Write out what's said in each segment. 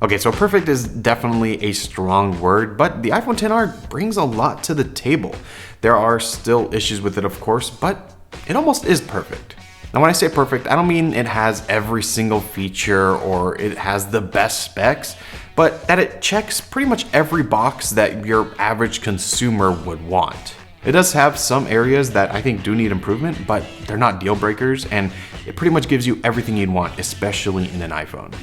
Okay, so perfect is definitely a strong word, but the iPhone XR brings a lot to the table. There are still issues with it, of course, but it almost is perfect. Now, when I say perfect, I don't mean it has every single feature or it has the best specs, but that it checks pretty much every box that your average consumer would want. It does have some areas that I think do need improvement, but they're not deal breakers, and it pretty much gives you everything you'd want, especially in an iPhone.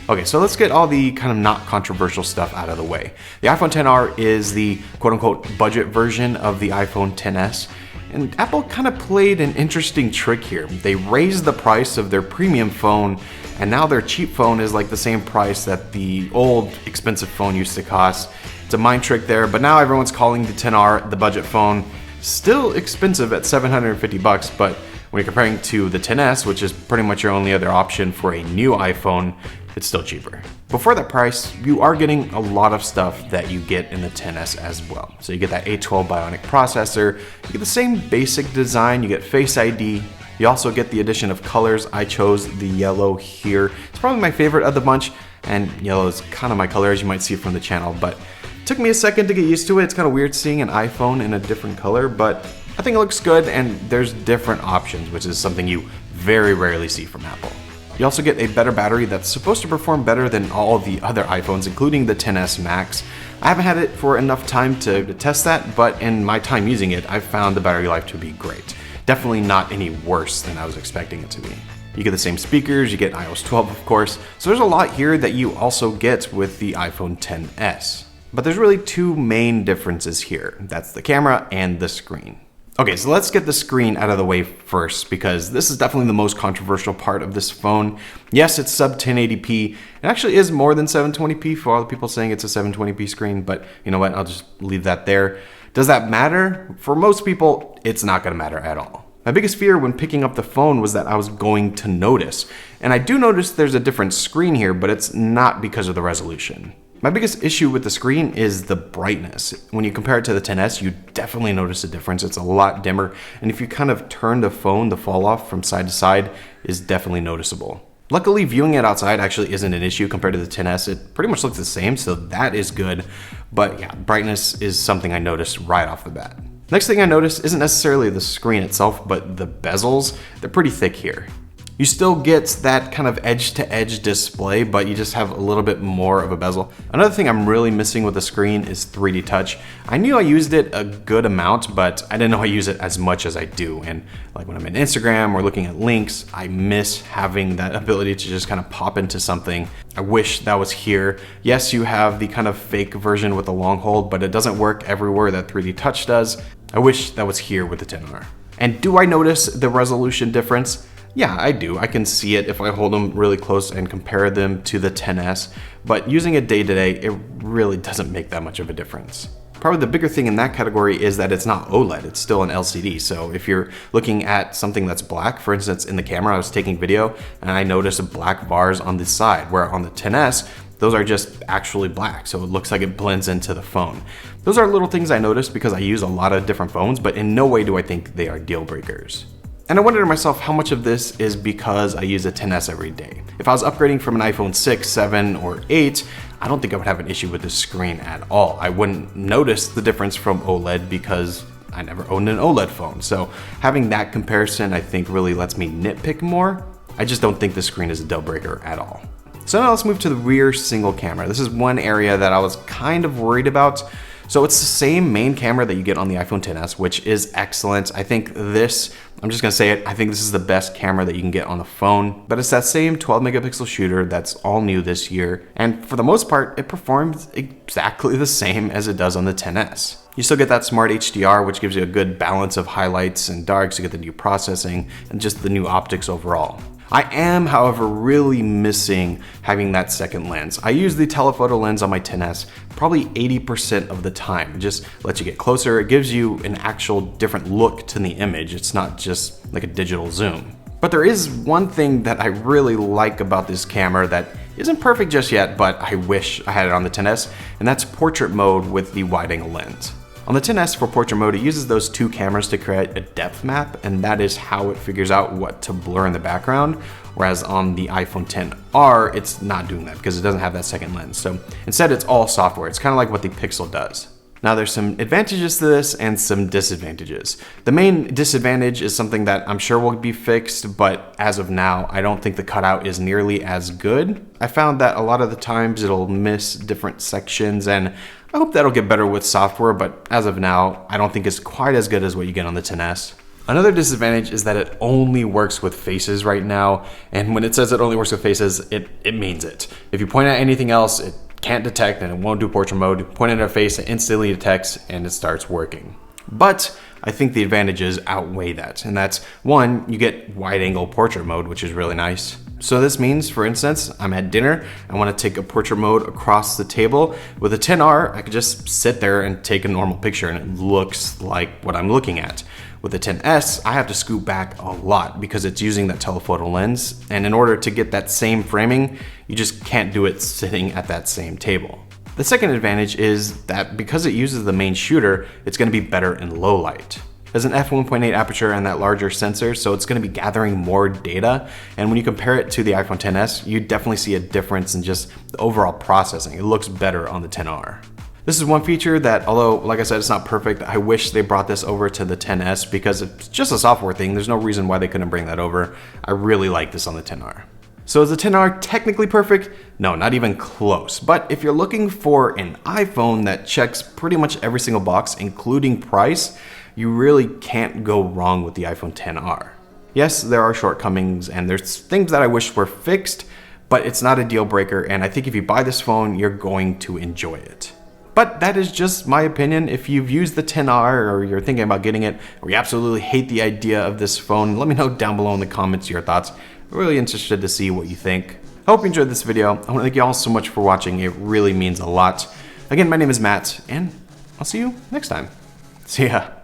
Okay, so let's get all the kind of not controversial stuff out of the way. The iPhone XR is the quote-unquote budget version of the iPhone XS, and Apple kind of played an interesting trick here. They raised the price of their premium phone, and now their cheap phone is like the same price that the old expensive phone used to cost. It's a mind trick there, but now everyone's calling the XR the budget phone. Still expensive at $750, but when you're comparing to the XS, which is pretty much your only other option for a new iPhone, it's still cheaper. Before that price, you are getting a lot of stuff that you get in the XS as well. So you get that A12 Bionic processor, you get the same basic design, you get Face ID, you also get the addition of colors. I chose the yellow here. It's probably my favorite of the bunch, and yellow is kind of my color, as you might see from the channel, but it took me a second to get used to it. It's kind of weird seeing an iPhone in a different color, but I think it looks good, and there's different options, which is something you very rarely see from Apple. You also get a better battery that's supposed to perform better than all the other iPhones, including the XS Max. I haven't had it for enough time to test that, but in my time using it, I've found the battery life to be great. Definitely not any worse than I was expecting it to be. You get the same speakers, you get iOS 12 of course, so there's a lot here that you also get with the iPhone XS. But there's really two main differences here. That's the camera and the screen. Okay, so let's get the screen out of the way first, because this is definitely the most controversial part of this phone. Yes, it's sub 1080p. It actually is more than 720p for all the people saying it's a 720p screen, but you know what, I'll just leave that there. Does that matter? For most people, it's not gonna matter at all. My biggest fear when picking up the phone was that I was going to notice. And I do notice there's a different screen here, but it's not because of the resolution. My biggest issue with the screen is the brightness. When you compare it to the XS, you definitely notice a difference. It's a lot dimmer, and if you kind of turn the phone, the fall off from side to side is definitely noticeable. Luckily, viewing it outside actually isn't an issue compared to the XS. It pretty much looks the same, so that is good. But yeah, brightness is something I noticed right off the bat. Next thing I noticed isn't necessarily the screen itself, but the bezels. They're pretty thick here. You still get that kind of edge-to-edge display, but you just have a little bit more of a bezel. Another thing I'm really missing with the screen is 3D touch. I knew I used it a good amount, but I didn't know I use it as much as I do. And like when I'm in Instagram or looking at links, I miss having that ability to just kind of pop into something. I wish that was here. Yes, you have the kind of fake version with the long hold, but it doesn't work everywhere that 3D touch does. I wish that was here with the XR. And do I notice the resolution difference? Yeah, I do. I can see it if I hold them really close and compare them to the XS, but using it day to day, it really doesn't make that much of a difference. Probably the bigger thing in that category is that it's not OLED, it's still an LCD. So if you're looking at something that's black, for instance, in the camera, I was taking video and I noticed black bars on the side, where on the XS, those are just actually black, so it looks like it blends into the phone. Those are little things I noticed because I use a lot of different phones, but in no way do I think they are deal breakers. And I wondered to myself how much of this is because I use a XS every day. If I was upgrading from an iPhone 6, 7, or 8, I don't think I would have an issue with the screen at all. I wouldn't notice the difference from OLED because I never owned an OLED phone. So having that comparison, I think, really lets me nitpick more. I just don't think the screen is a deal breaker at all. So now let's move to the rear single camera. This is one area that I was kind of worried about. So it's the same main camera that you get on the iPhone XS, which is excellent. I think this, I'm just gonna say it, I think this is the best camera that you can get on the phone, but it's that same 12 megapixel shooter that's all new this year. And for the most part, it performs exactly the same as it does on the XS. You still get that smart HDR, which gives you a good balance of highlights and darks. You get the new processing and just the new optics overall. I am, however, really missing having that second lens. I use the telephoto lens on my XS probably 80% of the time. It just lets you get closer. It gives you an actual different look to the image. It's not just like a digital zoom. But there is one thing that I really like about this camera that isn't perfect just yet, but I wish I had it on the XS, and that's portrait mode with the wide angle lens. On the XS for portrait mode, it uses those two cameras to create a depth map, and that is how it figures out what to blur in the background. whereas on the iPhone XR, it's not doing that because it doesn't have that second lens. So instead, it's all software. It's kind of like what the Pixel does. Now there's some advantages to this and some disadvantages. The main disadvantage is something that I'm sure will be fixed, but as of now, I don't think the cutout is nearly as good. I found that a lot of the times it'll miss different sections, and I hope that'll get better with software, but as of now, I don't think it's quite as good as what you get on the XS. Another disadvantage is that it only works with faces right now, and when it says it only works with faces, it means it. If you point at anything else, it can't detect and it won't do portrait mode. Point at a face, it instantly detects and it starts working. But I think the advantages outweigh that, and that's one, you get wide angle portrait mode, which is really nice. So this means, for instance, I'm at dinner, I want to take a portrait mode across the table. With a XR, I could just sit there and take a normal picture and it looks like what I'm looking at. With the XS, I have to scoot back a lot because it's using that telephoto lens, and in order to get that same framing, you just can't do it sitting at that same table. The second advantage is that because it uses the main shooter, it's going to be better in low light. There's an f1.8 aperture and that larger sensor, so it's going to be gathering more data, and when you compare it to the iPhone XS, you definitely see a difference in just the overall processing. It looks better on the XR. This is one feature that, although, like I said, it's not perfect, I wish they brought this over to the XS because it's just a software thing. There's no reason why they couldn't bring that over. I really like this on the XR. So is the XR technically perfect? No, not even close. But if you're looking for an iPhone that checks pretty much every single box, including price, you really can't go wrong with the iPhone XR. Yes, there are shortcomings and there's things that I wish were fixed, but it's not a deal breaker, and I think if you buy this phone, you're going to enjoy it. But that is just my opinion. If you've used the XR or you're thinking about getting it, or you absolutely hate the idea of this phone, let me know down below in the comments your thoughts. I'm really interested to see what you think. I hope you enjoyed this video. I want to thank you all so much for watching. It really means a lot. Again, my name is Matt, and I'll see you next time. See ya.